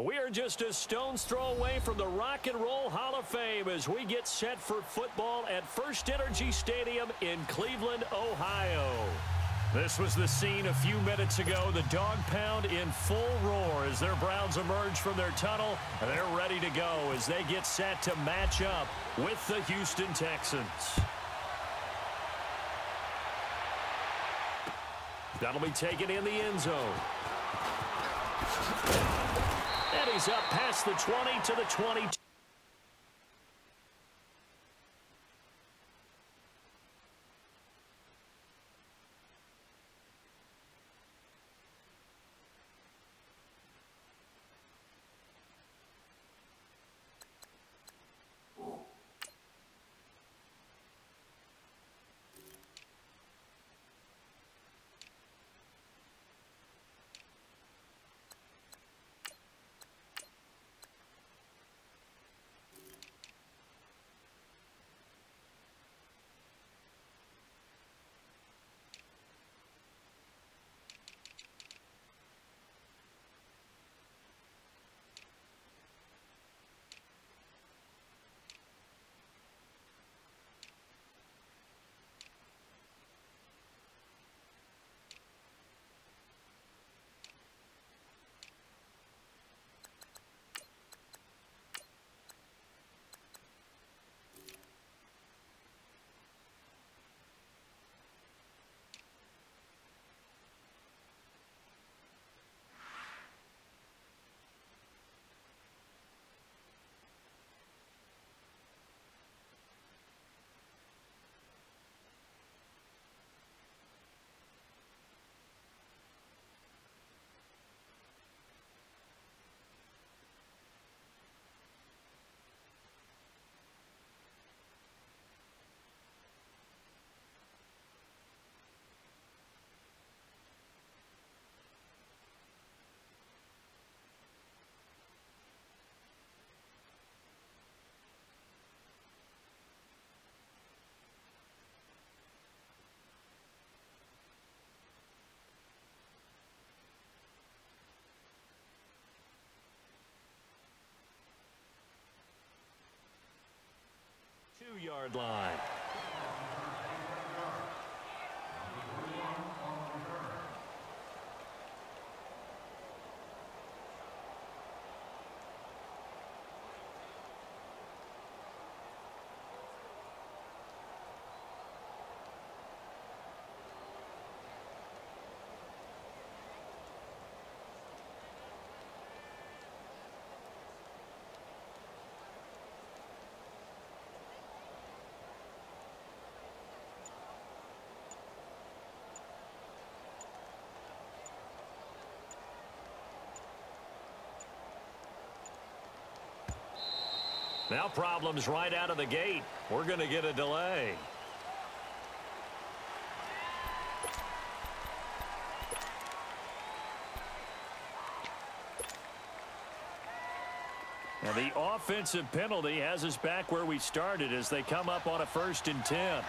We are just a stone's throw away from the Rock and Roll Hall of Fame as we get set for football at First Energy Stadium in Cleveland, Ohio. This was the scene a few minutes ago. The dog pound in full roar as their Browns emerge from their tunnel. And they're ready to go as they get set to match up with the Houston Texans. That'll be taken in the end zone. And he's up past the 20 to the 22. Yard line. Now problems right out of the gate. We're going to get a delay. Now the offensive penalty has us back where we started as they come up on a 1st and 10.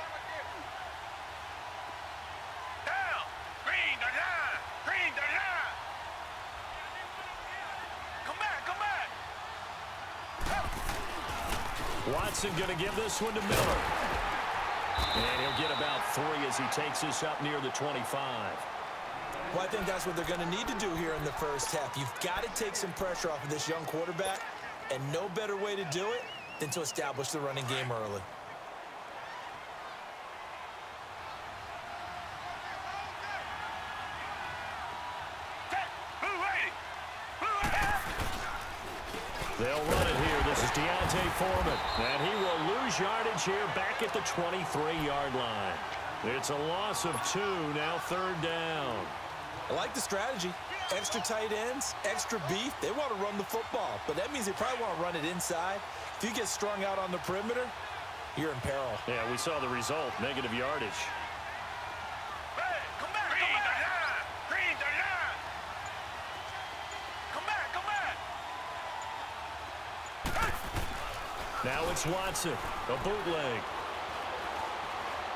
Watson going to give this one to Miller. And he'll get about 3 as he takes this up near the 25. Well, I think that's what they're going to need to do here in the first half. You've got to take some pressure off of this young quarterback, and no better way to do it than to establish the running game early. They'll run it here. This is Deontay Foreman. And he will lose yardage here back at the 23-yard line. It's a loss of 2, now 3rd down. I like the strategy. Extra tight ends, extra beef. They want to run the football, but that means they probably want to run it inside. If you get strung out on the perimeter, you're in peril. Yeah, we saw the result, negative yardage. Now it's Watson, a bootleg.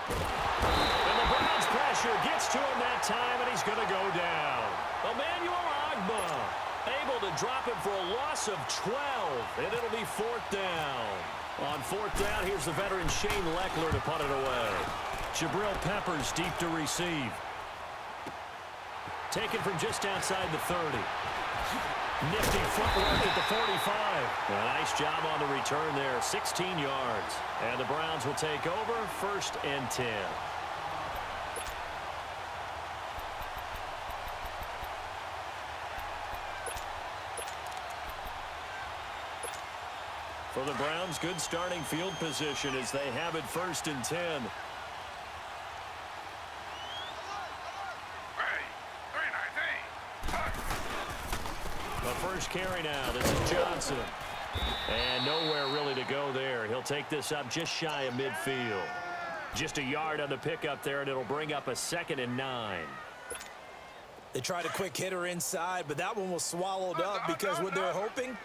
And the Browns pressure gets to him that time, and he's going to go down. Emmanuel Ogbah. Able to drop him for a loss of 12, and it'll be 4th down. On 4th down, here's the veteran Shane Leckler to punt it away. Jabril Peppers deep to receive. Taken from just outside the 30. Nifty footwork at the 45. A nice job on the return there, 16 yards. And the Browns will take over, 1st and 10. For the Browns, good starting field position as they have it 1st and 10. The first carry now. This is Johnson. And nowhere really to go there. He'll take this up just shy of midfield. Just a yard on the pickup there, and it'll bring up a 2nd and 9. They tried a quick hitter inside, but that one was swallowed up because what they're hoping,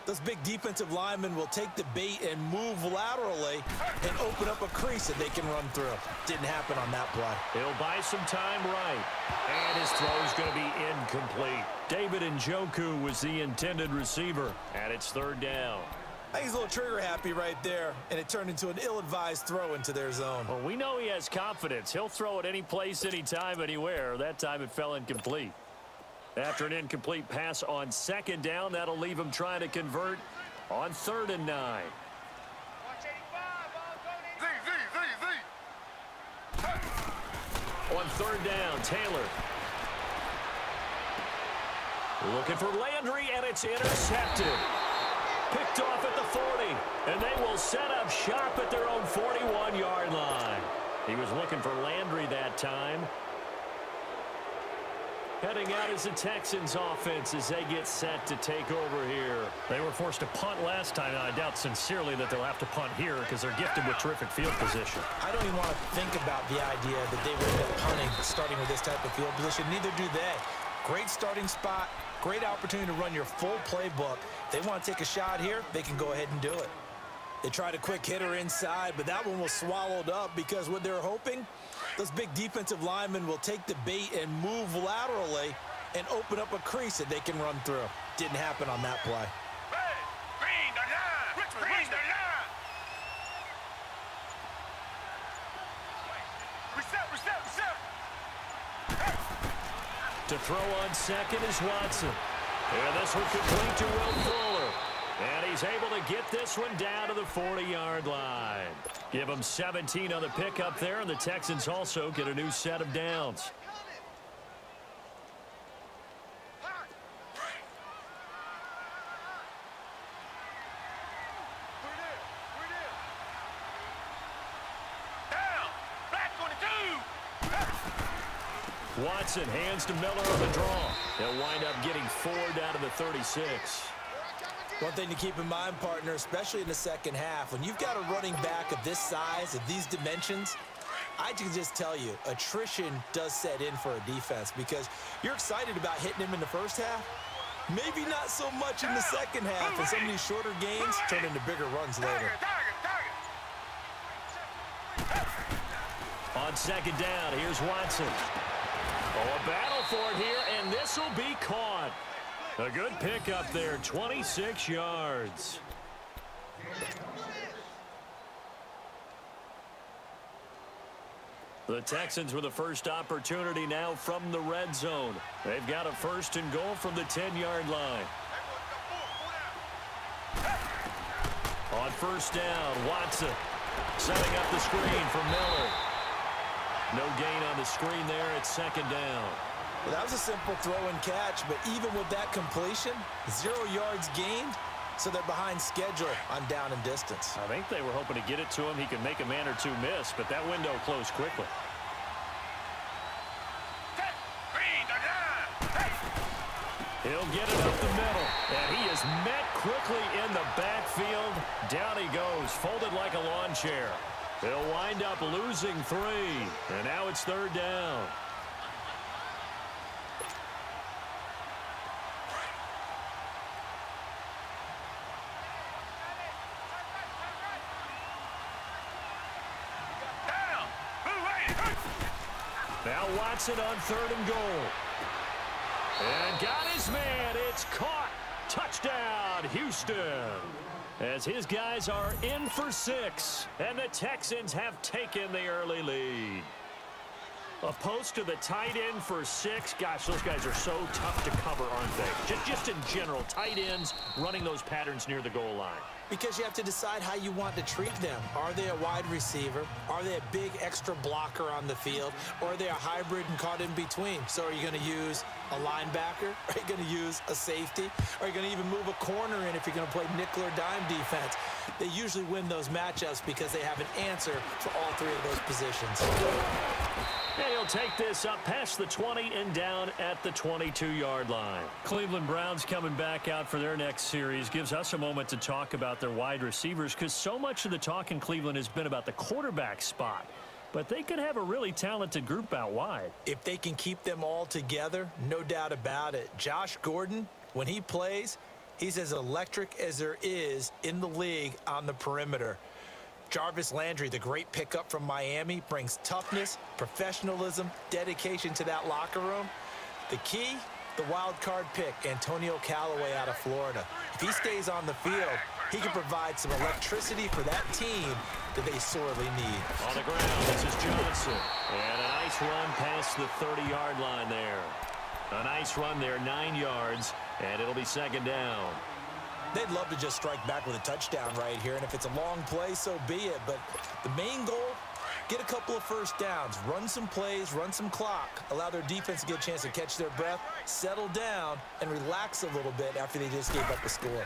those big defensive linemen will take the bait and move laterally and open up a crease that they can run through. Didn't happen on that play. He'll buy some time right. And his throw is going to be incomplete. David Njoku was the intended receiver, and it's 3rd down. I think he's a little trigger happy right there, and it turned into an ill-advised throw into their zone. Well, we know he has confidence. He'll throw it any place, anytime, anywhere. That time it fell incomplete. After an incomplete pass on 2nd down, that'll leave him trying to convert on 3rd and 9. On 3rd down, Taylor. Looking for Landry, and it's intercepted. Picked off at the 40, and they will set up shop at their own 41-yard line. He was looking for Landry that time. Heading out is the Texans offense as they get set to take over here. They were forced to punt last time, and I doubt sincerely that they'll have to punt here because they're gifted with terrific field position. I don't even want to think about the idea that they would end up punting starting with this type of field position. Neither do they. Great starting spot, great opportunity to run your full playbook. They want to take a shot here, they can go ahead and do it. They tried a quick hitter inside, but that one was swallowed up because what they're hoping, those big defensive linemen will take the bait and move laterally and open up a crease that they can run through. Didn't happen on that play. To throw on 2nd is Watson. And this one complete to Will Fuller. And he's able to get this one down to the 40-yard line. Give him 17 on the pickup there, and the Texans also get a new set of downs. Watson hands to Miller on the draw. He'll wind up getting 4 down to the 36. One thing to keep in mind, partner, especially in the second half, when you've got a running back of this size, of these dimensions, I can just tell you, attrition does set in for a defense because you're excited about hitting him in the first half. Maybe not so much in the second half, and some of these shorter gains turn into bigger runs later. On 2nd down, here's Watson. Oh, a battle for it here, and this will be caught. A good pickup there, 26 yards. The Texans with the first opportunity now from the red zone. They've got a 1st and goal from the 10-yard line. On 1st down, Watson setting up the screen for Miller. No gain on the screen there at 2nd down. Well, that was a simple throw and catch, but even with that completion, 0 yards gained, so they're behind schedule on down and distance. I think they were hoping to get it to him. He could make a man or two miss, but that window closed quickly. He'll get it up the middle, and he is met quickly in the backfield. Down he goes, folded like a lawn chair. He'll wind up losing 3, and now it's 3rd down. Now Watson on 3rd and goal. And got his man. It's caught. Touchdown, Houston. As his guys are in for 6, and the Texans have taken the early lead. A post to the tight end for 6. Gosh, those guys are so tough to cover, aren't they? Just in general, tight ends running those patterns near the goal line. Because you have to decide how you want to treat them. Are they a wide receiver? Are they a big extra blocker on the field? Or are they a hybrid and caught in between? So are you going to use a linebacker? Are you going to use a safety? Are you going to even move a corner in if you're going to play nickel or dime defense? They usually win those matchups because they have an answer for all 3 of those positions. And he'll take this up past the 20 and down at the 22-yard line. Cleveland Browns coming back out for their next series gives us a moment to talk about their wide receivers, because so much of the talk in Cleveland has been about the quarterback spot. But they could have a really talented group out wide. If they can keep them all together, no doubt about it. Josh Gordon, when he plays, he's as electric as there is in the league on the perimeter. Jarvis Landry, the great pickup from Miami, brings toughness, professionalism, dedication to that locker room. The key, the wild card pick, Antonio Callaway out of Florida. If he stays on the field, he can provide some electricity for that team that they sorely need. On the ground, this is Johnson. And a nice run past the 30-yard line there. A nice run there, 9 yards, and it'll be second down. They'd love to just strike back with a touchdown right here, and if it's a long play, so be it. But the main goal, get a couple of first downs, run some plays, run some clock, allow their defense to get a chance to catch their breath, settle down, and relax a little bit after they just gave up the score.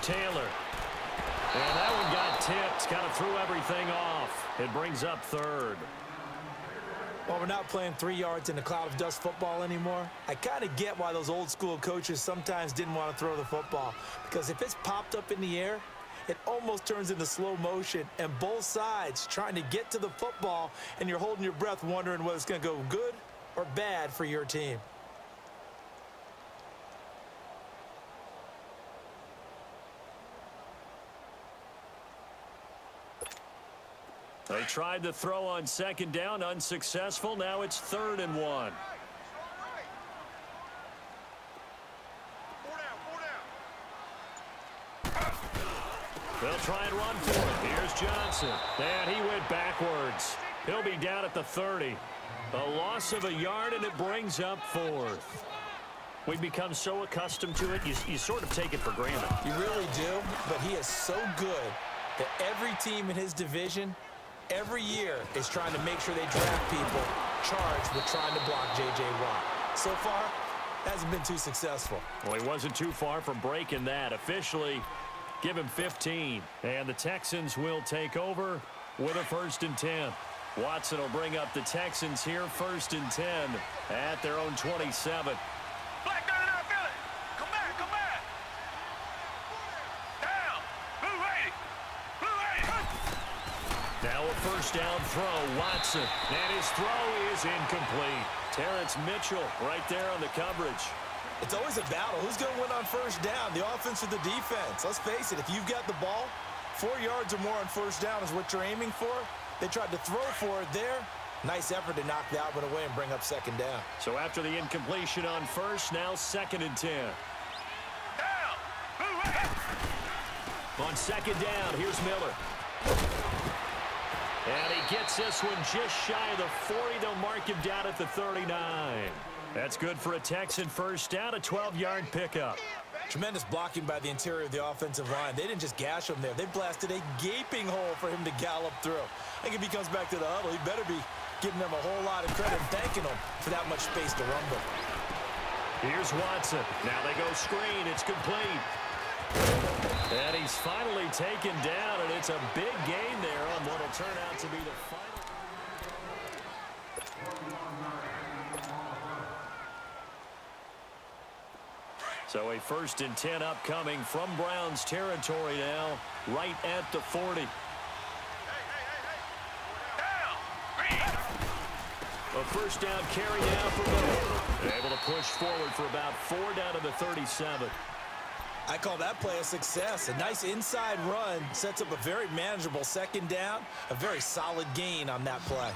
Taylor. And that one got tipped, kind of threw everything off. It brings up third. Well, we're not playing 3 yards in a cloud of dust football anymore. I kind of get why those old school coaches sometimes didn't want to throw the football, because if it's popped up in the air, it almost turns into slow motion, and both sides trying to get to the football, and you're holding your breath wondering whether it's going to go good or bad for your team. They tried to throw on second down, unsuccessful. Now it's 3rd and 1. They'll try and run for it. Here's Johnson. And he went backwards. He'll be down at the 30. A loss of a yard, and it brings up 4th. We've become so accustomed to it, you sort of take it for granted. You really do, but he is so good that every team in his division every year is trying to make sure they draft people charged with trying to block J.J. Watt. So far, hasn't been too successful. Well, he wasn't too far from breaking that. Officially, give him 15. And the Texans will take over with a 1st and 10. Watson will bring up the Texans here, 1st and 10 at their own 27. Black 99, feel it. Come back, come back. Down. Blue 80. Blue 80. Now a 1st down throw, Watson. And his throw is incomplete. Terrence Mitchell right there on the coverage. It's always a battle. Who's going to win on 1st down, the offense or the defense? Let's face it, if you've got the ball, 4 yards or more on 1st down is what you're aiming for. They tried to throw for it there. Nice effort to knock that one away and bring up 2nd down. So after the incompletion on 1st, now 2nd and 10. Down. Blue 80. On 2nd down, here's Miller. And he gets this one just shy of the 40. They'll mark him down at the 39. That's good for a Texan 1st down, a 12-yard pickup. Tremendous blocking by the interior of the offensive line. They didn't just gash him there. They blasted a gaping hole for him to gallop through. I think if he comes back to the huddle, he better be giving them a whole lot of credit and thanking them for that much space to rumble. Here's Watson. Now they go screen. It's complete. And he's finally taken down, and it's a big gain there on what will turn out to be the final. So a 1st and 10 upcoming from Browns territory now, right at the 40. A 1st down carry now for Miller. Able to push forward for about 4 down to the 37. I call that play a success. A nice inside run sets up a very manageable 2nd down. A very solid gain on that play.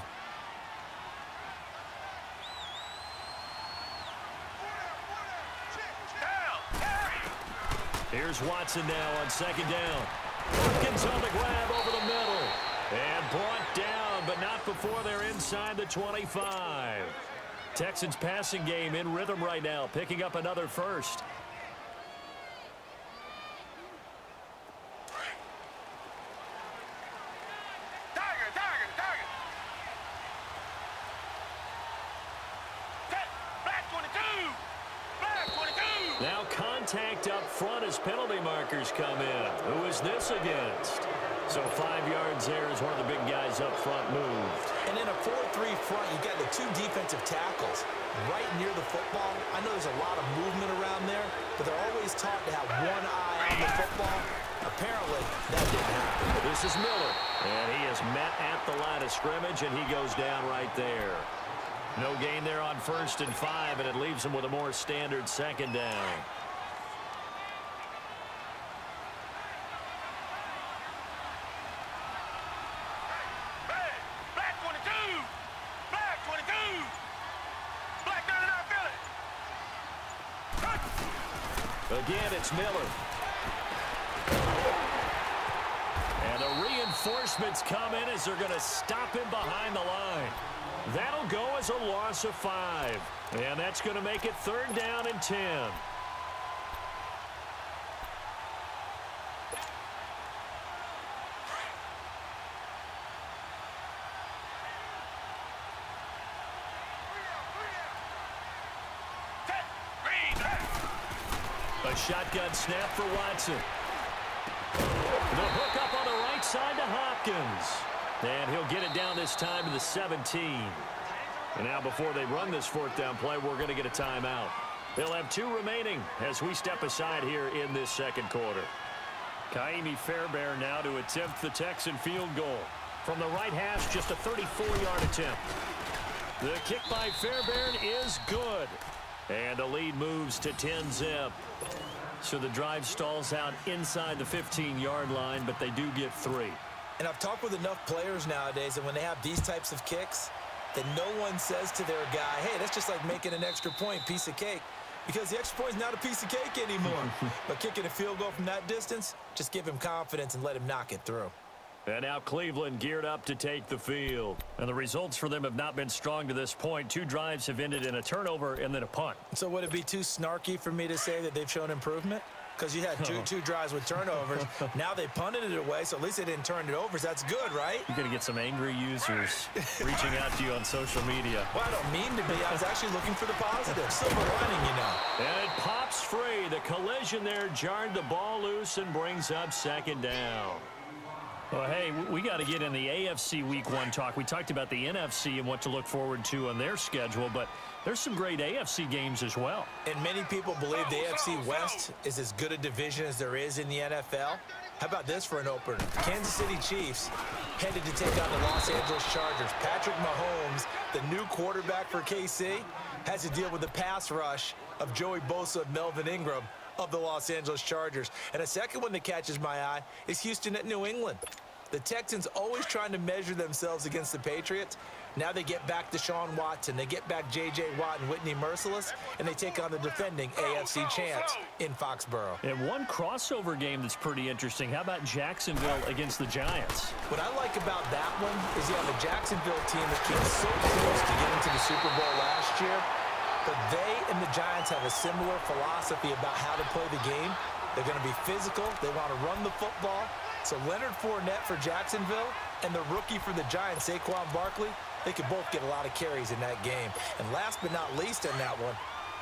Here's Watson now on second down. Hopkins on the grab over the middle. And brought down, but not before they're inside the 25. Texans passing game in rhythm right now, picking up another first. Now contact up front as penalty markers come in. Who is this against? So 5 yards there as one of the big guys up front moved. And in a 4-3 front, you got the 2 defensive tackles right near the football. I know there's a lot of movement around there, but they're always taught to have one eye on the football. Apparently, that didn't happen. This is Miller, and he is met at the line of scrimmage, and he goes down right there. No gain there on 1st and 5, and it leaves him with a more standard second down. Again, it's Miller. And the reinforcements come in as they're going to stop him behind the line. That'll go as a loss of 5. And that's going to make it 3rd down and 10. A shotgun snap for Watson. The hook up on the right side to Hopkins. And he'll get it down this time to the 17. And now before they run this 4th down play, we're going to get a timeout. They'll have 2 remaining as we step aside here in this 2nd quarter. Kaimi Fairbairn now to attempt the Texan field goal. From the right hash, just a 34-yard attempt. The kick by Fairbairn is good. And the lead moves to 10-zip. So the drive stalls out inside the 15-yard line, but they do get 3. And I've talked with enough players nowadays that when they have these types of kicks, that no one says to their guy, hey, that's just like making an extra point, piece of cake. Because the extra point is not a piece of cake anymore. But kicking a field goal from that distance, just give him confidence and let him knock it through. And now Cleveland geared up to take the field. And the results for them have not been strong to this point. 2 drives have ended in a turnover and then a punt. So would it be too snarky for me to say that they've shown improvement? Because you had two drives with turnovers. Now they punted it away, so at least they didn't turn it over. So that's good, right? You're going to get some angry users reaching out to you on social media. Well, I don't mean to be. I was actually looking for the positive. Silver lining, you know. And it pops free. The collision there jarred the ball loose and brings up 2nd down. Well, hey, we got to get in the AFC Week 1 talk. We talked about the NFC and what to look forward to on their schedule, but there's some great AFC games as well. And many people believe the AFC West is as good a division as there is in the NFL. How about this for an opener? Kansas City Chiefs headed to take on the Los Angeles Chargers. Patrick Mahomes, the new quarterback for KC, has to deal with the pass rush of Joey Bosa and Melvin Ingram of the Los Angeles Chargers. And a second one that catches my eye is Houston at New England. The Texans always trying to measure themselves against the Patriots. Now they get back Deshaun Watson. They get back J.J. Watt and Whitney Merciless, and they take on the defending AFC champs in Foxborough. And one crossover game that's pretty interesting. How about Jacksonville against the Giants? What I like about that one is you have a Jacksonville team that came so close to getting to the Super Bowl last year, but they and the Giants have a similar philosophy about how to play the game. They're going to be physical. They want to run the football. So Leonard Fournette for Jacksonville and the rookie for the Giants, Saquon Barkley, they could both get a lot of carries in that game. And last but not least in that one,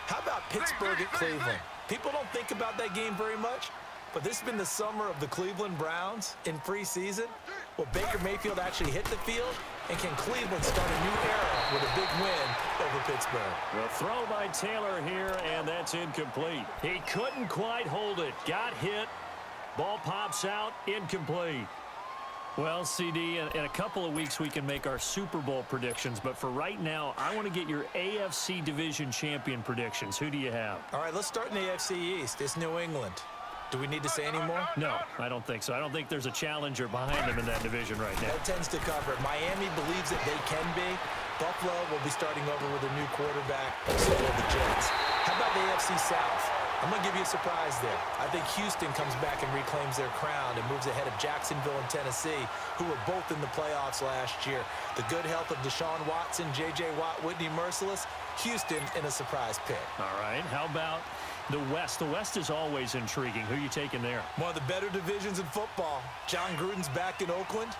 how about Pittsburgh at Cleveland? People don't think about that game very much, but this has been the summer of the Cleveland Browns in preseason. Will Baker Mayfield actually hit the field? And can Cleveland start a new era with a big win over Pittsburgh? The throw by Taylor here, and that's incomplete. He couldn't quite hold it. Got hit. Ball pops out. Incomplete. Well, CD, in a couple of weeks we can make our Super Bowl predictions, but for right now, I want to get your AFC Division Champion predictions. Who do you have? All right, let's start in the AFC East. It's New England. Do we need to say any more? No, I don't think so. I don't think there's a challenger behind them in that division right now. That tends to cover it. Miami believes that they can be. Buffalo will be starting over with a new quarterback. So will the Jets. How about the AFC South? I'm going to give you a surprise there. I think Houston comes back and reclaims their crown and moves ahead of Jacksonville and Tennessee, who were both in the playoffs last year. The good health of Deshaun Watson, J.J. Watt, Whitney Merciless, Houston in a surprise pick. All right, how about the West? The West is always intriguing. Who are you taking there? One of the better divisions in football. John Gruden's back in Oakland.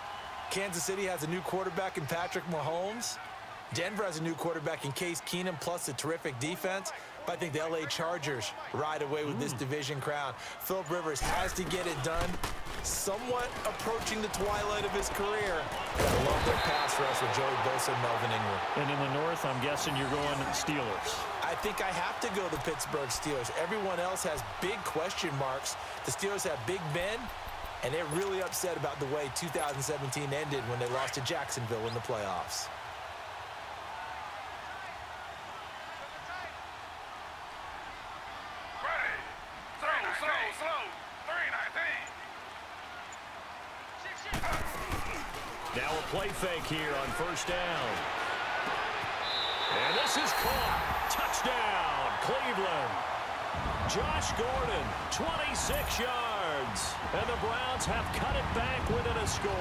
Kansas City has a new quarterback in Patrick Mahomes. Denver has a new quarterback in Case Keenum, plus a terrific defense. But I think the L.A. Chargers ride away with this division crown. Philip Rivers has to get it done. Somewhat approaching the twilight of his career. I love their pass rush with Joey Bosa and Melvin Ingram. And in the North, I'm guessing you're going Steelers. I think I have to go the Pittsburgh Steelers. Everyone else has big question marks. The Steelers have Big Ben, and they're really upset about the way 2017 ended when they lost to Jacksonville in the playoffs. Now a play fake here on first down. And this is caught. Touchdown, Cleveland. Josh Gordon, 26 yards. And the Browns have cut it back within a score.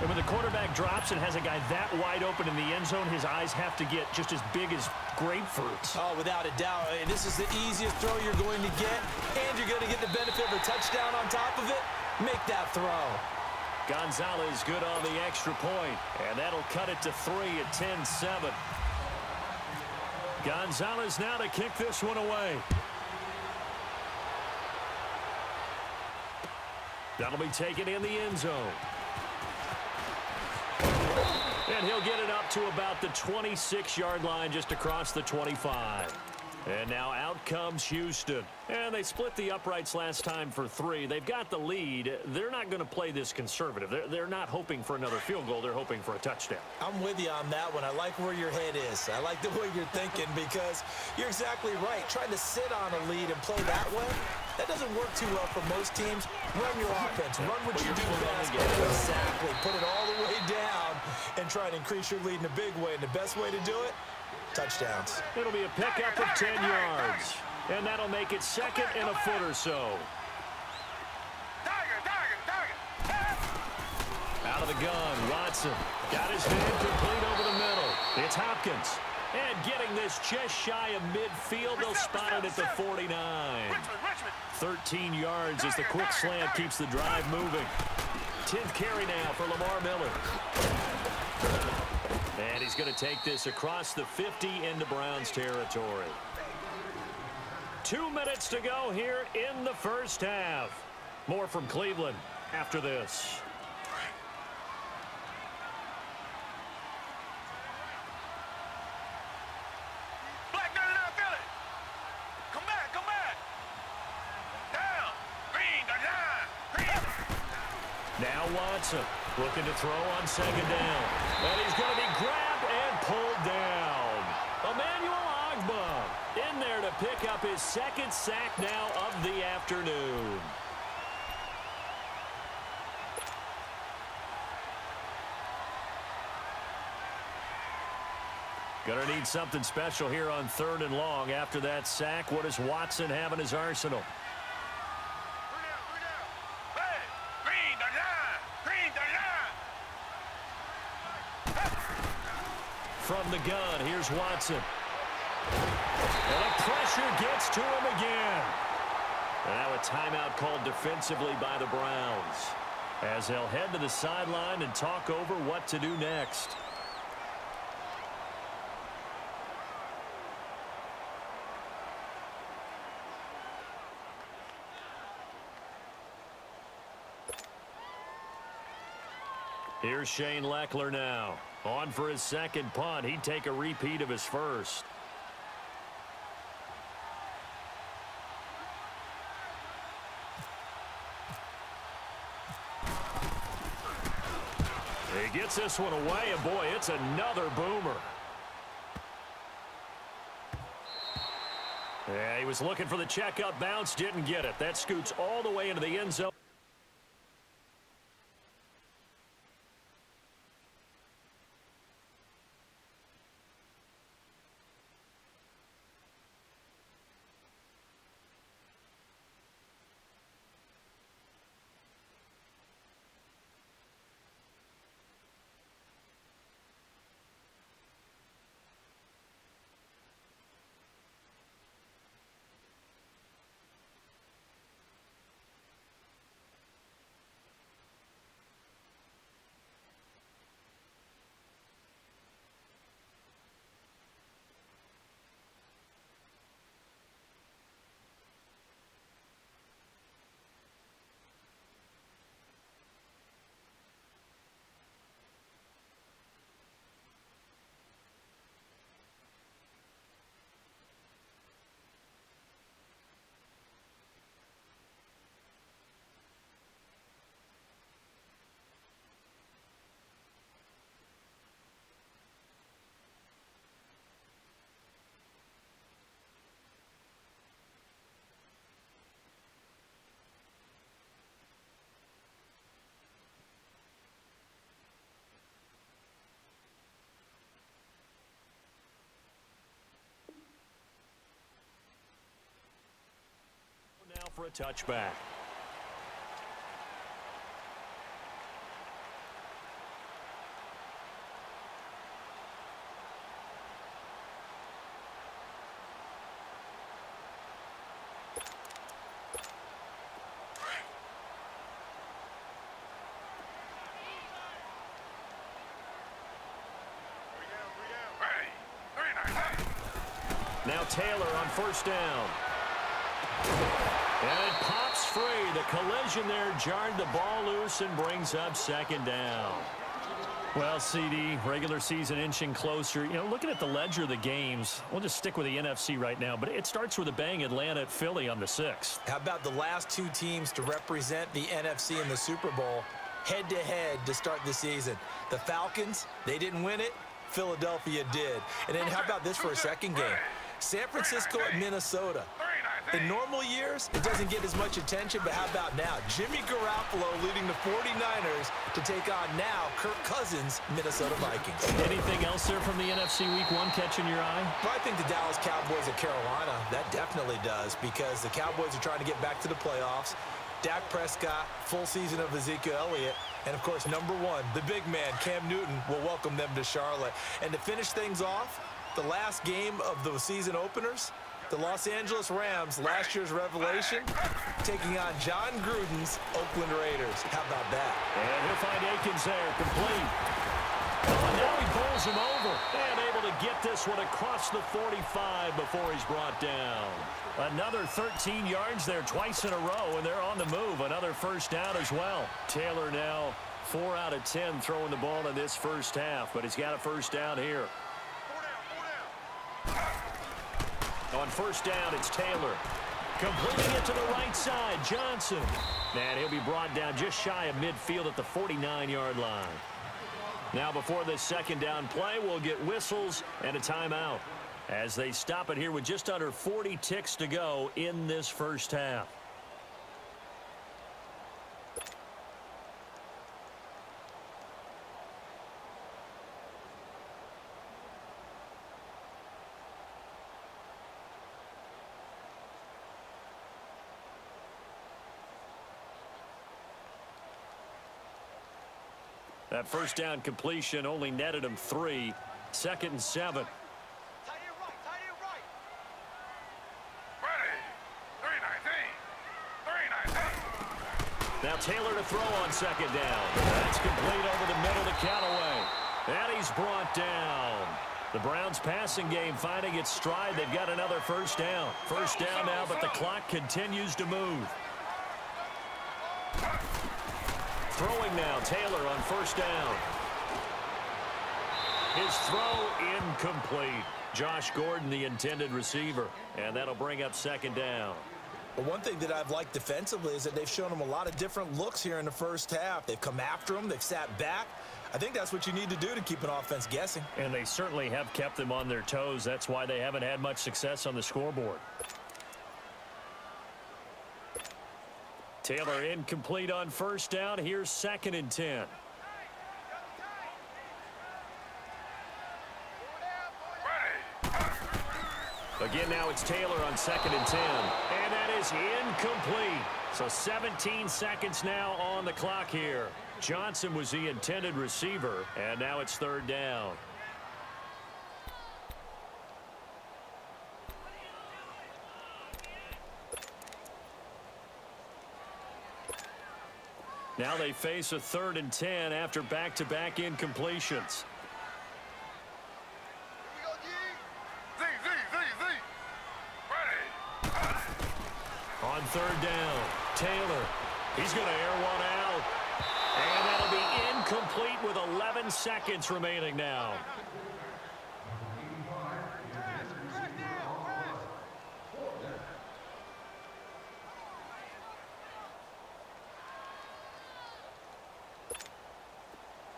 And when the quarterback drops and has a guy that wide open in the end zone, his eyes have to get just as big as grapefruits. Oh, without a doubt. This is the easiest throw you're going to get, and you're going to get the benefit of a touchdown on top of it. Make that throw. Gonzalez good on the extra point, and that'll cut it to 3 at 10-7. Gonzalez now to kick this one away. That'll be taken in the end zone. And he'll get it up to about the 26-yard line, just across the 25. And now out comes Houston. And they split the uprights last time for 3. They've got the lead. They're not going to play this conservative. They're not hoping for another field goal. They're hoping for a touchdown. I'm with you on that one. I like where your head is. I like the way you're thinking, because you're exactly right. Trying to sit on a lead and play that way, that doesn't work too well for most teams. Run your offense. Run what you do best. Exactly. Put it all the way down and try and increase your lead in a big way. And the best way to do it, touchdowns. It'll be a pickup of 10 yards. And that'll make it second and a foot or so. Out of the gun, Watson. Got his man complete over the middle. It's Hopkins. And getting this just shy of midfield, they'll spot it at the 49. 13 yards as the quick slant keeps the drive moving. 10th carry now for Lamar Miller. And he's going to take this across the 50 into Browns territory. 2 minutes to go here in the first half. More from Cleveland after this. Black 99 Philly. Come back, come back. Down. Green, green. Now Watson looking to throw on second down. And he's going to be grabbed and pulled down. Emmanuel Ogbah in there to pick up his second sack now of the afternoon. Gonna need something special here on 3rd and long. After that sack, what does Watson have in his arsenal? From the gun, here's Watson. And the pressure gets to him again. And now a timeout called defensively by the Browns, as they'll head to the sideline and talk over what to do next. Here's Shane Leckler now. On for his second punt. He'd take a repeat of his first. He gets this one away, and boy, it's another boomer. Yeah, he was looking for the checkup bounce, didn't get it. That scoots all the way into the end zone. for a touchback. Now Taylor on first down. And it pops free. The collision there jarred the ball loose and brings up second down. Well, CD, regular season inching closer. You know, looking at the ledger of the games, we'll just stick with the NFC right now, but it starts with a bang. Atlanta at Philly on the 6th. How about the last two teams to represent the NFC in the Super Bowl head-to-head to start the season? The Falcons, they didn't win it. Philadelphia did. And then how about this for a second game? San Francisco at Minnesota. In normal years, it doesn't get as much attention, but how about now? Jimmy Garoppolo leading the 49ers to take on now Kirk Cousins' Minnesota Vikings. Anything else there from the NFC Week 1 catching your eye? Well, I think the Dallas Cowboys at Carolina, that definitely does, because the Cowboys are trying to get back to the playoffs. Dak Prescott, full season of Ezekiel Elliott, and, of course, number 1, the big man, Cam Newton, will welcome them to Charlotte. And to finish things off, the last game of the season openers, the Los Angeles Rams, last year's revelation, taking on John Gruden's Oakland Raiders. How about that? And he'll find Akins there, complete. Oh, and now he bowls him over. And able to get this one across the 45 before he's brought down. Another 13 yards there twice in a row, and they're on the move. Another first down as well. Taylor now 4 out of 10 throwing the ball in this first half, but he's got a first down here. On first down, it's Taylor. Completing it to the right side, Johnson. And he'll be brought down just shy of midfield at the 49-yard line. Now before this second down play, we'll get whistles and a timeout as they stop it here with just under 40 ticks to go in this first half. That first down completion only netted him 3. 2nd and 7. Now Taylor to throw on second down. That's complete over the middle to Callaway. And he's brought down. The Browns passing game finding its stride. They've got another first down. First down now, but the clock continues to move. Throwing now, Taylor on first down. His throw incomplete. Josh Gordon, the intended receiver. And that'll bring up second down. Well, one thing that I've liked defensively is that they've shown him a lot of different looks here in the first half. They've come after him. They've sat back. I think that's what you need to do to keep an offense guessing. And they certainly have kept them on their toes. That's why they haven't had much success on the scoreboard. Taylor incomplete on first down. Here's 2nd and 10. Again, now it's Taylor on 2nd and 10. And that is incomplete. So 17 seconds now on the clock here. Johnson was the intended receiver, and now it's 3rd down. Now they face a 3rd and 10 after back-to-back incompletions. On 3rd down, Taylor. He's going to air one out. And that'll be incomplete with 11 seconds remaining now.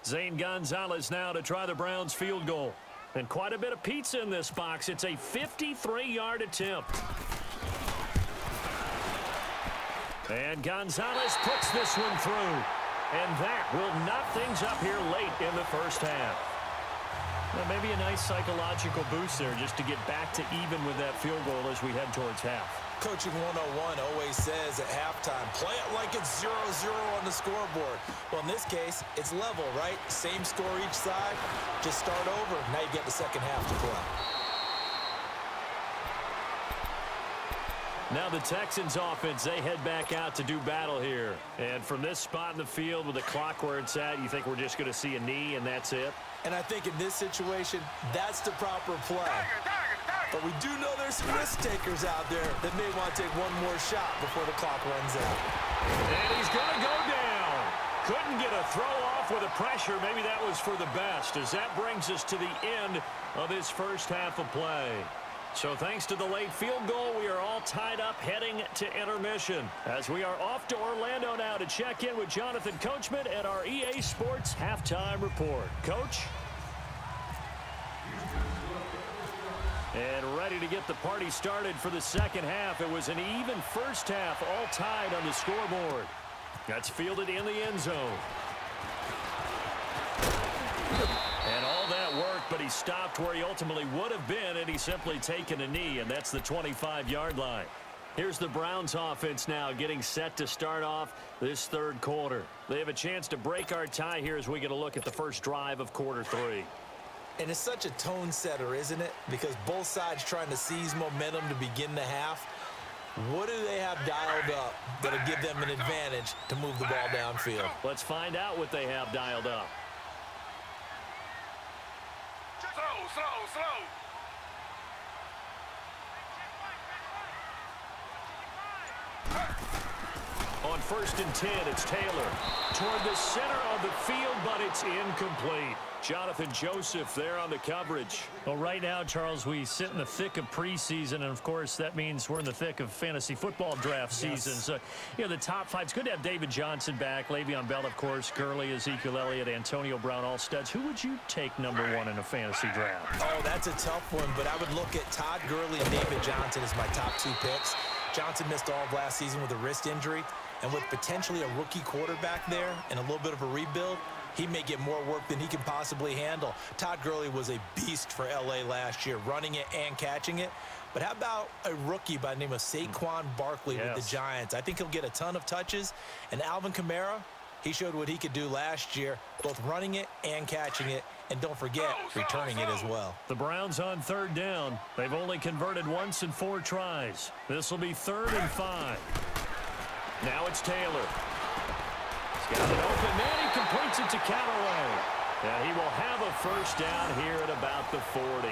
Zane Gonzalez now to try the Browns field goal. And quite a bit of pizza in this box. It's a 53-yard attempt. And Gonzalez puts this one through. And that will knock things up here late in the first half. Well, maybe a nice psychological boost there just to get back to even with that field goal as we head towards half. Coaching 101 always says at halftime, play it like it's 0-0 on the scoreboard. Well, in this case, it's level, right? Same score each side. Just start over. Now you get the second half to play. Now the Texans offense, they head back out to do battle here. And from this spot in the field with the clock where it's at, you think we're just going to see a knee and that's it? And I think in this situation, that's the proper play. But we do know there's some risk takers out there that may want to take one more shot before the clock runs out. And he's going to go down. Couldn't get a throw off with the pressure. Maybe that was for the best, as that brings us to the end of this first half of play. So thanks to the late field goal, we are all tied up heading to intermission, as we are off to Orlando now to check in with Jonathan Coachman at our EA Sports Halftime Report. Coach? And ready to get the party started for the second half. It was an even first half, all tied on the scoreboard. That's fielded in the end zone. And all that work, but he stopped where he ultimately would have been, and he's simply taken a knee, and that's the 25-yard line. Here's the Browns offense now getting set to start off this third quarter. They have a chance to break our tie here as we get a look at the first drive of quarter three. And it's such a tone setter, isn't it? Because both sides trying to seize momentum to begin the half. What do they have dialed up that'll give them an advantage to move the ball downfield? Let's find out what they have dialed up. Slow. On 1st and 10, it's Taylor toward the center of the field, but it's incomplete. Jonathan Joseph there on the coverage. Well, right now, Charles, we sit in the thick of preseason, and, of course, that means we're in the thick of fantasy football draft season. So, you know, the top five, it's good to have David Johnson back, Le'Veon Bell, of course, Gurley, Ezekiel Elliott, Antonio Brown, all studs. Who would you take number one in a fantasy draft? Oh, that's a tough one, but I would look at Todd Gurley and David Johnson as my top two picks. Johnson missed all of last season with a wrist injury, and with potentially a rookie quarterback there and a little bit of a rebuild, he may get more work than he can possibly handle. Todd Gurley was a beast for L.A. last year, running it and catching it. But how about a rookie by the name of Saquon Barkley with the Giants? I think he'll get a ton of touches. And Alvin Kamara, he showed what he could do last year, both running it and catching it. And don't forget, returning it as well. The Browns on third down. They've only converted once in 4 tries. This will be 3rd and 5. Now it's Taylor. He's got it open, man. He completes it to Callaway. And he will have a first down here at about the 40.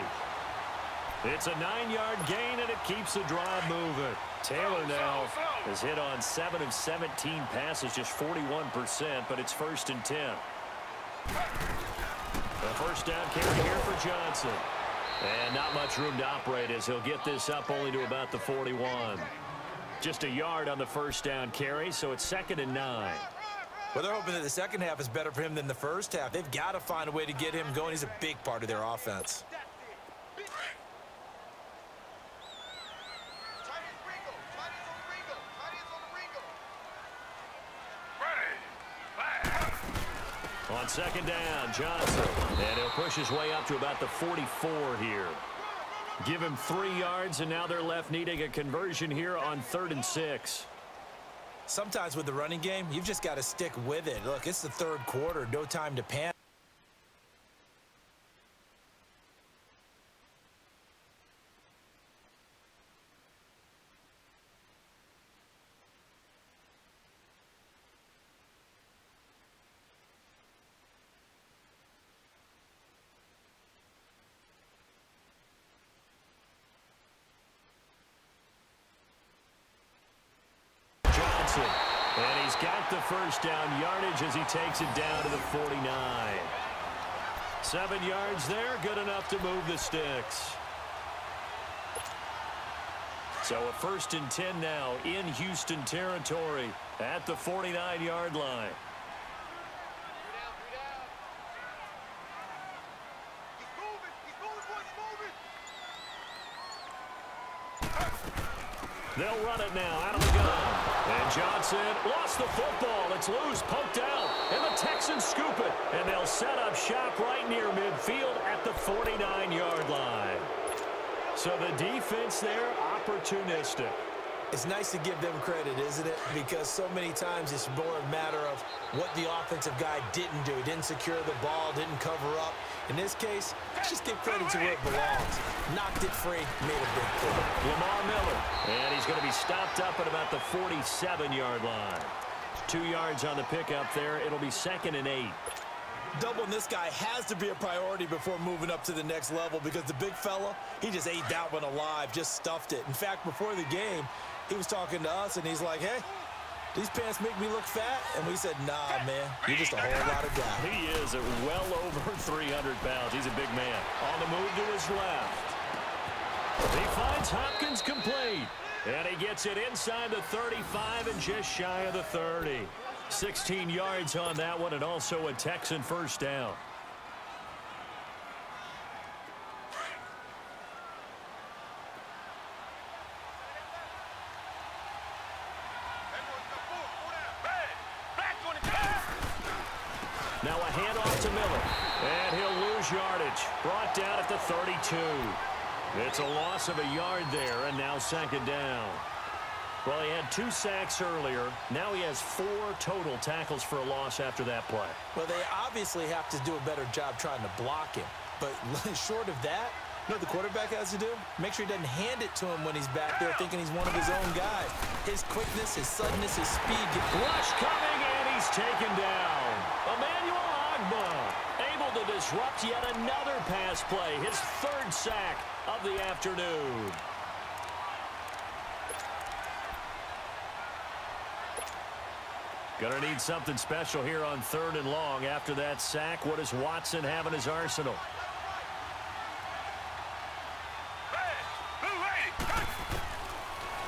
It's a 9-yard gain, and it keeps the drive moving. Taylor now has hit on 7 of 17 passes, just 41%, but it's 1st and 10. The first down carry here for Johnson. And not much room to operate as he'll get this up only to about the 41. Just a yard on the first down carry, so it's 2nd and 9. Well, they're hoping that the second half is better for him than the first half. They've got to find a way to get him going. He's a big part of their offense. On 2nd down, Johnson. And he'll push his way up to about the 44 here. Give him 3 yards, and now they're left needing a conversion here on 3rd and 6. Sometimes with the running game, you've just got to stick with it. Look, it's the third quarter. No time to panic. And he's got the first down yardage as he takes it down to the 49. 7 yards there, good enough to move the sticks. So a 1st and 10 now in Houston territory at the 49-yard line. They'll run it now out of the gun. And Johnson lost the football. It's loose, poked out, and the Texans scoop it. And they'll set up shop right near midfield at the 49-yard line. So the defense there, opportunistic. It's nice to give them credit, isn't it? Because so many times it's more a matter of what the offensive guy didn't do. He didn't secure the ball, didn't cover up. In this case, let's just give credit to where it belongs. Knocked it free, made a big play. Lamar Miller, and he's going to be stopped up at about the 47-yard line. 2 yards on the pickup there. It'll be 2nd and 8. Doubling this guy has to be a priority before moving up to the next level because the big fella, he just ate that one alive, just stuffed it. In fact, before the game, he was talking to us, and he's like, hey, these pants make me look fat? And we said, nah, man, you're just a whole lot of guy. He is at well over 300 pounds. He's a big man. On the move to his left. He finds Hopkins complete. And he gets it inside the 35 and just shy of the 30. 16 yards on that one, and also a Texan first down. Now a handoff to Miller, and he'll lose yardage. Brought down at the 32. It's a loss of a yard there, and now 2nd down. Well, he had 2 sacks earlier. Now he has 4 total tackles for a loss after that play. Well, they obviously have to do a better job trying to block him. But short of that, you know what the quarterback has to do? Make sure he doesn't hand it to him when he's back there thinking he's one of his own guys. His quickness, his suddenness, his speed. Rush coming, and he's taken down. Emmanuel Agba able to disrupt yet another pass play. His 3rd sack of the afternoon. Gonna need something special here on 3rd and long. After that sack, what does Watson have in his arsenal?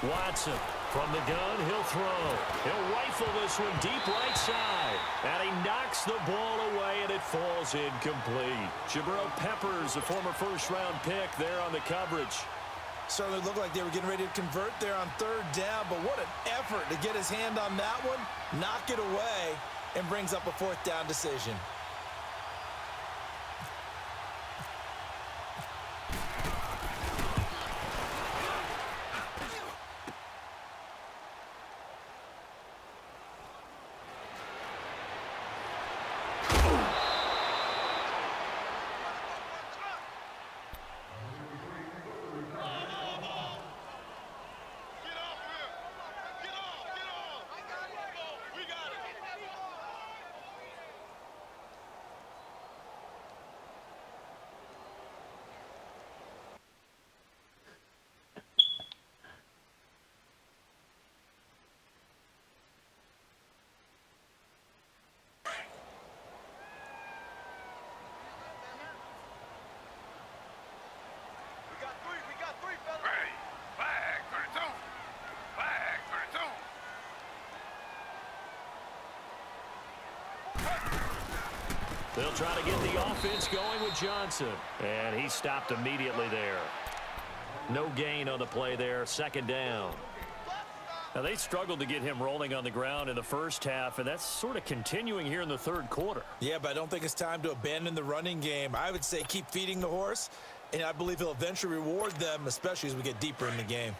Watson from the gun, he'll throw. He'll rifle this one deep right side. And he knocks the ball away, and it falls incomplete. Jabril Peppers, a former first-round pick there on the coverage. Certainly looked like they were getting ready to convert there on 3rd down, but what an effort to get his hand on that one, knock it away, and brings up a 4th down decision. They'll try to get the offense going with Johnson. And he stopped immediately there. No gain on the play there. 2nd down. Now, they struggled to get him rolling on the ground in the first half, and that's sort of continuing here in the 3rd quarter. Yeah, but I don't think it's time to abandon the running game. I would say keep feeding the horse, and I believe he'll eventually reward them, especially as we get deeper in the game.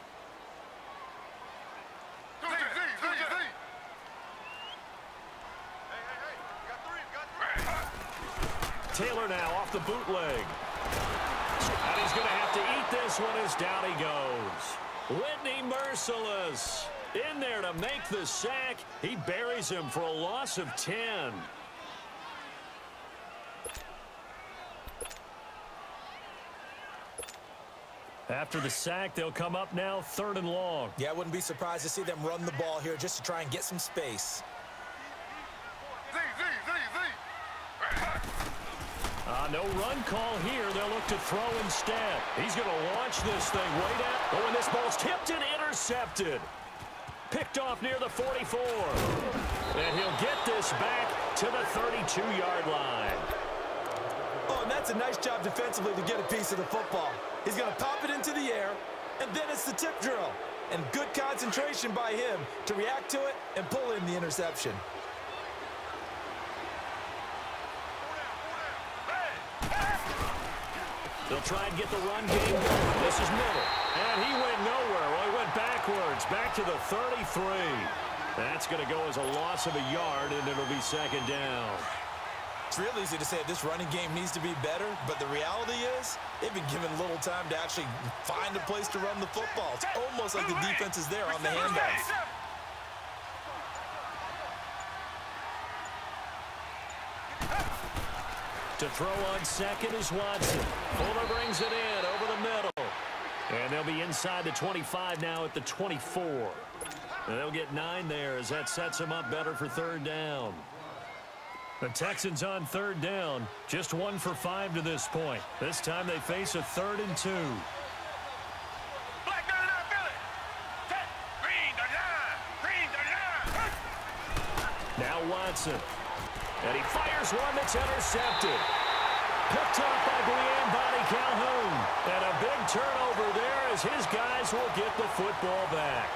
Taylor now off the bootleg. And he's going to have to eat this one as down he goes. Whitney merciless. In there to make the sack. He buries him for a loss of 10. After the sack, they'll come up now 3rd and long. Yeah, I wouldn't be surprised to see them run the ball here just to try and get some space. No run call here. They'll look to throw instead. He's going to launch this thing way down. Oh, and this ball's tipped and intercepted. Picked off near the 44. And he'll get this back to the 32-yard line. Oh, and that's a nice job defensively to get a piece of the football. He's going to pop it into the air, and then it's the tip drill. And good concentration by him to react to it and pull in the interception. They'll try and get the run game going. This is Miller. And he went nowhere. Well, he went backwards. It's back to the 33. That's going to go as a loss of a yard, and it'll be second down. It's real easy to say this running game needs to be better, but the reality is they've been given little time to actually find a place to run the football. It's almost like the defense is there on the handoff. To throw on second is Watson. Fuller brings it in over the middle. And they'll be inside the 25 now at the 24. And they'll get 9 there as that sets them up better for third down. The Texans on third down, just 1 for 5 to this point. This time they face a 3rd and 2. Now Watson. And he fires one that's intercepted. Picked up by Brian Calhoun. And a big turnover there as his guys will get the football back.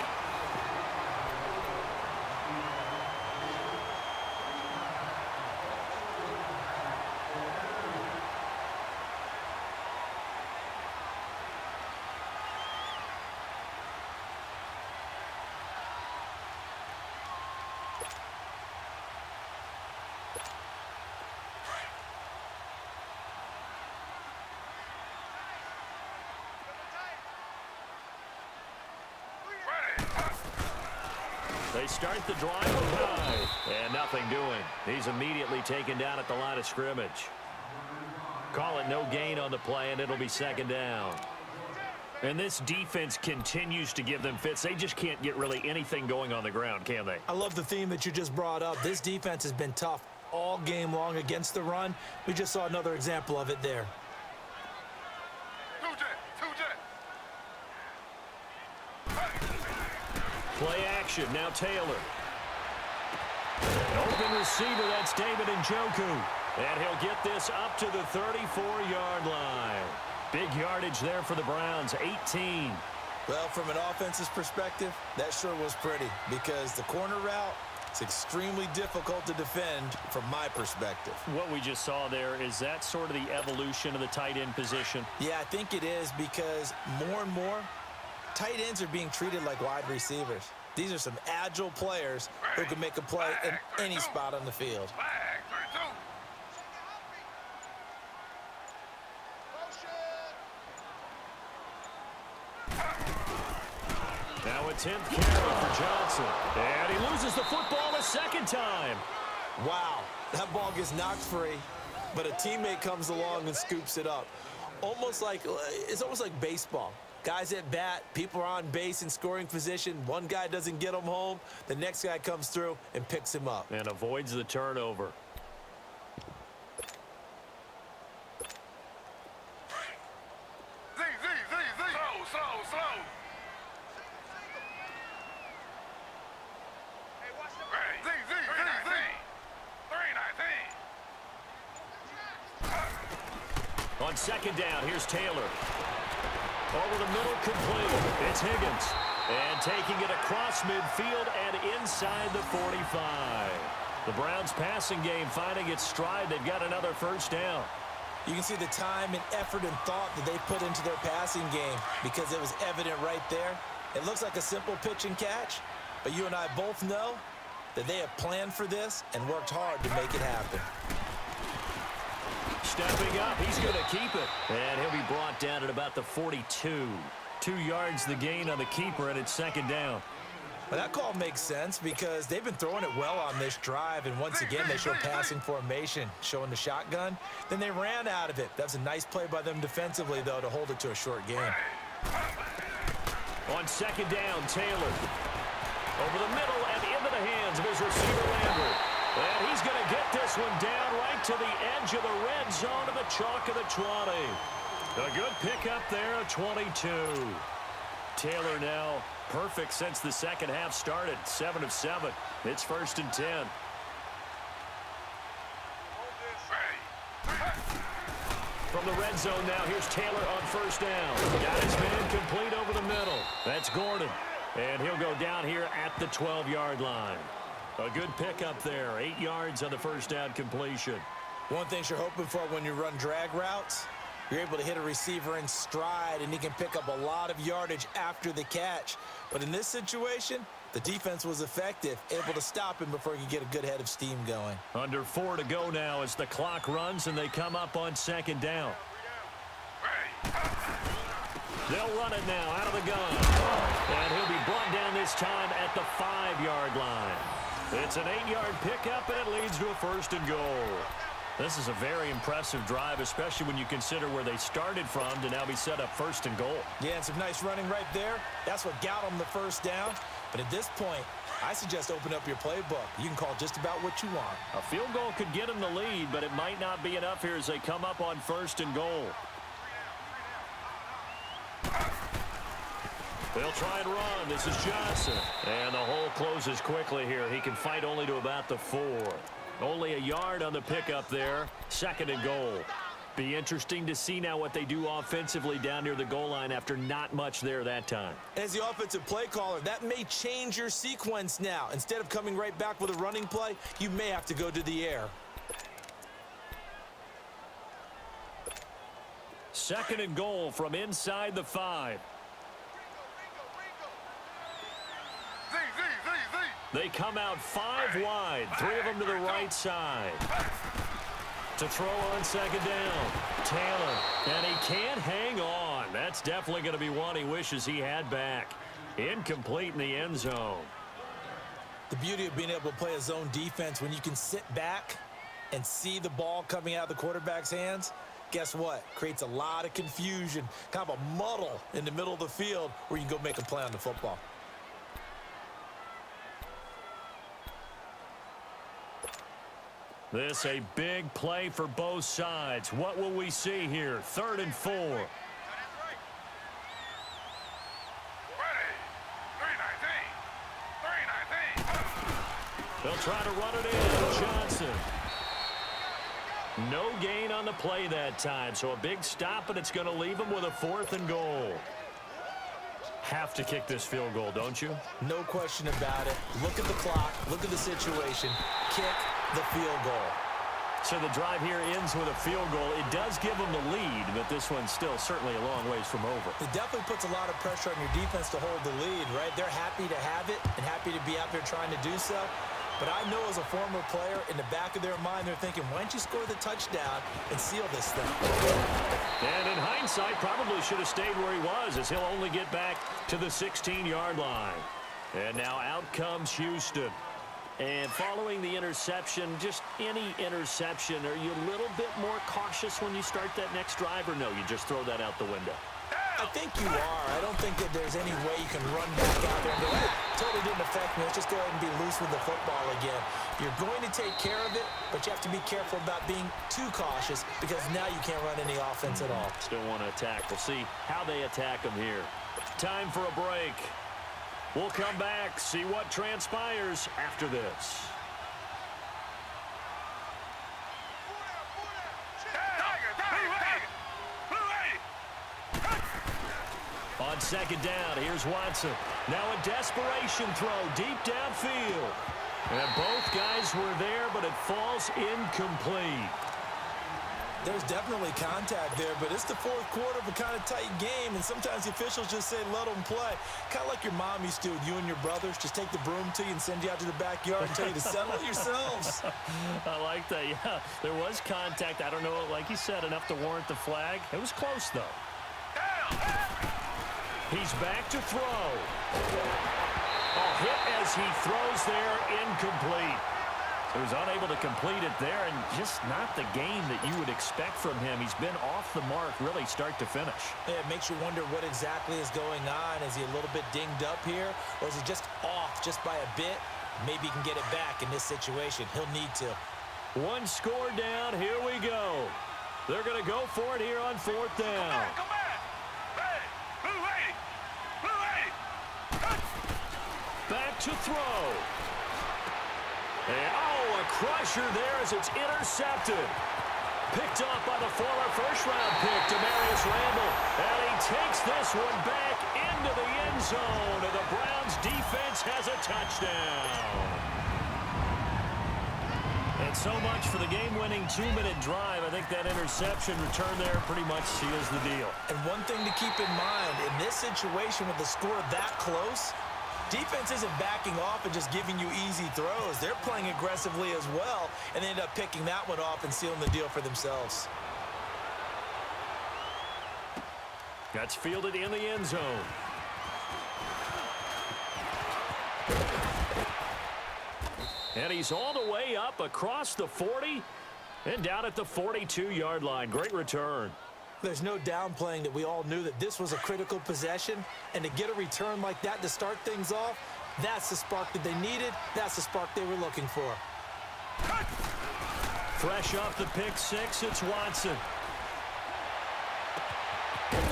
They start the drive up high, and nothing doing. He's immediately taken down at the line of scrimmage. Call it no gain on the play, and it'll be second down. And this defense continues to give them fits. They just can't get really anything going on the ground, can they? I love the theme that you just brought up. This defense has been tough all game long against the run. We just saw another example of it there. Play action. Now Taylor. An open receiver. That's David Njoku. And he'll get this up to the 34-yard line. Big yardage there for the Browns, 18. Well, from an offensive perspective, that sure was pretty because the corner route is extremely difficult to defend from my perspective. What we just saw there, is that sort of the evolution of the tight end position? Yeah, I think it is because more and more, tight ends are being treated like wide receivers. These are some agile players who can make a play in any spot on the field. Now a 10th carry for Johnson. And he loses the football a second time. Wow, that ball gets knocked free, but a teammate comes along and scoops it up. It's almost like baseball. Guys at bat, people are on base in scoring position. One guy doesn't get him home. The next guy comes through and picks him up. And avoids the turnover. Slow. On second down, here's Taylor. Over the middle, complete. It's Higgins. And taking it across midfield and inside the 45. The Browns passing game finding its stride. They've got another first down. You can see the time and effort and thought that they put into their passing game because it was evident right there. It looks like a simple pitch and catch, but you and I both know that they have planned for this and worked hard to make it happen. Stepping up, he's going to keep it. And he'll be brought down at about the 42. 2 yards the gain on the keeper, and it's second down. Well, that call makes sense because they've been throwing it well on this drive, and once again, they show passing formation, showing the shotgun. Then they ran out of it. That's a nice play by them defensively, though, to hold it to a short game. On second down, Taylor. Over the middle and into the hands of his receiver, Landry. And he's going to get this one down right to the edge of the red zone of the chalk of the 20. A good pickup there at 22. Taylor now perfect since the second half started. 7 of 7. It's 1st and 10. From the red zone now, here's Taylor on first down. Got his man complete over the middle. That's Gordon. And he'll go down here at the 12-yard line. A good pickup there. 8 yards on the first down completion. One thing you're hoping for when you run drag routes, You're able to hit a receiver in stride, and he can pick up a lot of yardage after the catch. But in this situation, the defense was effective, able to stop him before he could get a good head of steam going. Under 4 to go now as the clock runs and they come up on 2nd down. They'll run it now out of the gun. And he'll be brought down this time at the 5-yard line. It's an 8-yard pickup, and it leads to a 1st and goal. This is a very impressive drive, especially when you consider where they started from to now be set up 1st and goal. Yeah, and some nice running right there. That's what got them the 1st down. But at this point, I suggest open up your playbook. You can call just about what you want. A field goal could get them the lead, but it might not be enough here as they come up on 1st and goal. They'll try and run. This is Johnson. And the hole closes quickly here. He can fight only to about the 4. Only a yard on the pickup there. 2nd and goal. Be interesting to see now what they do offensively down near the goal line after not much there that time. As the offensive play caller, that may change your sequence now. Instead of coming right back with a running play, you may have to go to the air. 2nd and goal from inside the 5. They come out 5 wide, 3 of them to the right side. To throw on 2nd down, Taylor, and he can't hang on. That's definitely going to be one he wishes he had back. Incomplete in the end zone. The beauty of being able to play a zone defense when you can sit back and see the ball coming out of the quarterback's hands, guess what? Creates a lot of confusion, kind of a muddle in the middle of the field where you can go make a play on the football. This a big play for both sides. What will we see here? 3rd and 4. They'll try to run it in. Johnson. No gain on the play that time, so a big stop, and it's going to leave them with a 4th and goal. Have to kick this field goal, don't you? No question about it. Look at the clock. Look at the situation. Kick the field goal. So the drive here ends with a field goal. It does give them the lead, but this one's still certainly a long ways from over. It definitely puts a lot of pressure on your defense to hold the lead, right? They're happy to have it and happy to be out there trying to do so. But I know as a former player, in the back of their mind, they're thinking, why don't you score the touchdown and seal this thing? And in hindsight, probably should have stayed where he was, as he'll only get back to the 16-yard line. And now out comes Houston. And following the interception, just any interception, are you a little bit more cautious when you start that next drive, or no, you just throw that out the window? I think you are. I don't think that there's any way you can run back out there and go, hey, totally didn't affect me. Let's just go ahead and be loose with the football again. You're going to take care of it, but you have to be careful about being too cautious because now you can't run any offense at all. Still want to attack. We'll see how they attack them here. Time for a break. We'll come back, see what transpires after this. On 2nd down, here's Watson. Now a desperation throw deep downfield. And both guys were there, but it falls incomplete. There's definitely contact there, but it's the 4th quarter of a kind of tight game, and sometimes the officials just say, let them play. Kind of like your mom used to with you and your brothers. Just take the broom to you and send you out to the backyard and tell you to settle it yourselves. I like that, yeah. There was contact. I don't know, like you said, enough to warrant the flag. It was close, though. He's back to throw. A hit as he throws there, incomplete. He was unable to complete it there, and just not the game that you would expect from him. He's been off the mark, really, start to finish. Yeah, it makes you wonder what exactly is going on. Is he a little bit dinged up here, or is he just off just by a bit? Maybe he can get it back in this situation. He'll need to. One score down. Here we go. They're going to go for it here on 4th down. Come back. Hey, blue lady. Blue lady. Back to throw. And, oh, a crusher there as it's intercepted. Picked off by the former first-round pick, Demarius Randall. And he takes this one back into the end zone. And the Browns defense has a touchdown. And so much for the game-winning 2-minute drive. I think that interception return there pretty much seals the deal. And one thing to keep in mind, in this situation with the score that close, defense isn't backing off and just giving you easy throws. They're playing aggressively as well, and they end up picking that one off and sealing the deal for themselves. That's fielded in the end zone. And he's all the way up across the 40 and down at the 42-yard line. Great return. There's no downplaying that we all knew that this was a critical possession, and to get a return like that to start things off, that's the spark that they needed. That's the spark they were looking for. Fresh off the pick six, it's Watson.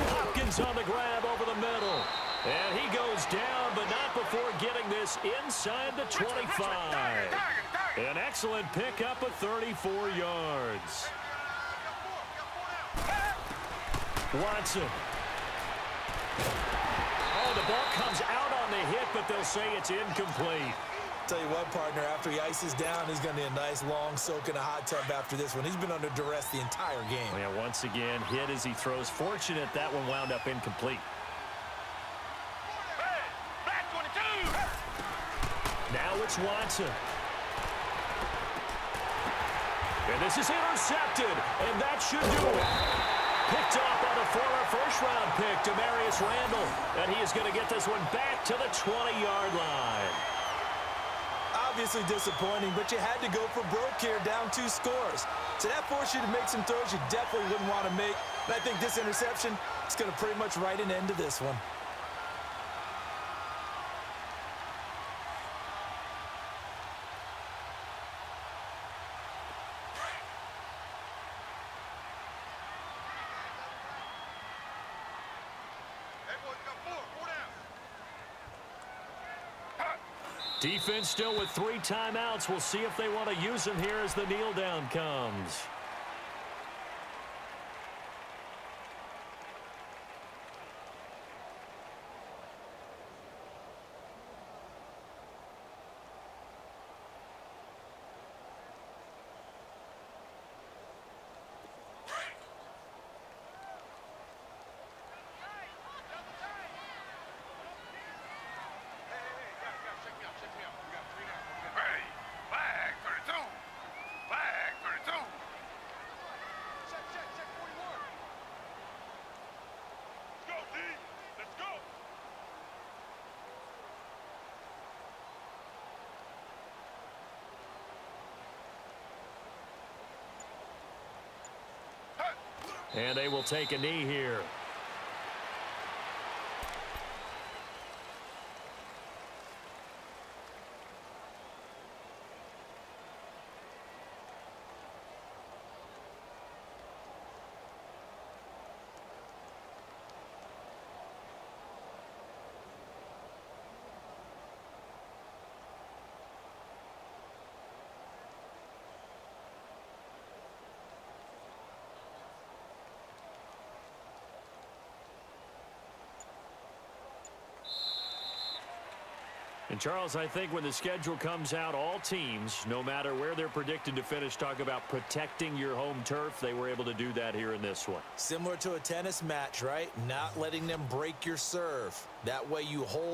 Hopkins on the grab over the middle. And he goes down, but not before getting this inside the 25. An excellent pickup of 34 yards. Watson. Oh, the ball comes out on the hit, but they'll say it's incomplete. Tell you what, partner, after he ices down, he's going to need a nice long soak in a hot tub after this one. He's been under duress the entire game. Yeah, once again, hit as he throws. Fortunate that one wound up incomplete. Now it's Watson. And this is intercepted, and that should do it. Picked off by the former first-round pick, Demarius Randall. And he is going to get this one back to the 20-yard line. Obviously disappointing, but you had to go for broke here, down 2 scores. So that forced you to make some throws you definitely wouldn't want to make. And I think this interception is going to pretty much write an end to this one. Defense still with 3 timeouts. We'll see if they want to use them here as the kneel down comes. And they will take a knee here. And, Charles, I think when the schedule comes out, all teams, no matter where they're predicted to finish, talk about protecting your home turf. They were able to do that here in this one. Similar to a tennis match, right? Not letting them break your serve. That way you hold